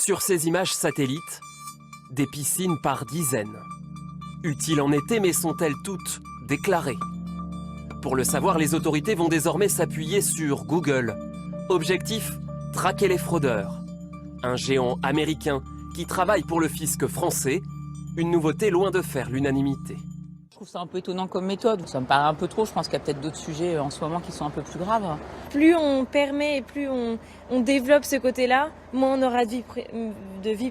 Sur ces images satellites, des piscines par dizaines. Utiles en été, mais sont-elles toutes déclarées? Pour le savoir, les autorités vont désormais s'appuyer sur Google. Objectif, traquer les fraudeurs. Un géant américain qui travaille pour le fisc français, une nouveauté loin de faire l'unanimité. Je trouve ça un peu étonnant comme méthode. Ça me paraît un peu trop. Je pense qu'il y a peut-être d'autres sujets en ce moment qui sont un peu plus graves. Plus on permet et plus on développe ce côté-là, moins on aura de vie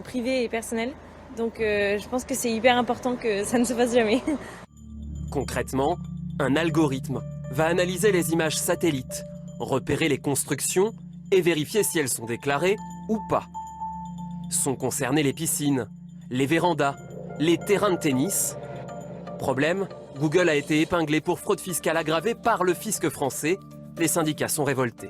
privée et personnelle. Donc je pense que c'est hyper important que ça ne se fasse jamais. Concrètement, un algorithme va analyser les images satellites, repérer les constructions et vérifier si elles sont déclarées ou pas. Sont concernées les piscines, les vérandas, les terrains de tennis. Problème, Google a été épinglé pour fraude fiscale aggravée par le fisc français. Les syndicats sont révoltés.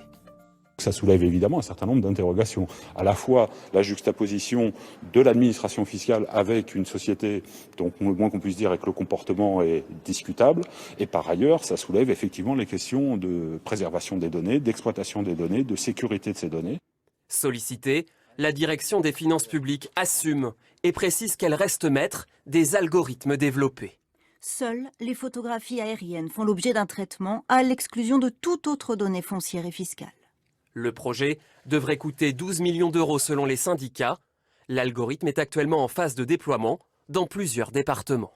Ça soulève évidemment un certain nombre d'interrogations. À la fois la juxtaposition de l'administration fiscale avec une société dont, le moins qu'on puisse dire, que le comportement est discutable. Et par ailleurs, ça soulève effectivement les questions de préservation des données, d'exploitation des données, de sécurité de ces données. Sollicitée, la direction des finances publiques assume et précise qu'elle reste maître des algorithmes développés. Seules les photographies aériennes font l'objet d'un traitement à l'exclusion de toute autre donnée foncière et fiscale. Le projet devrait coûter 12 millions d'euros selon les syndicats. L'algorithme est actuellement en phase de déploiement dans plusieurs départements.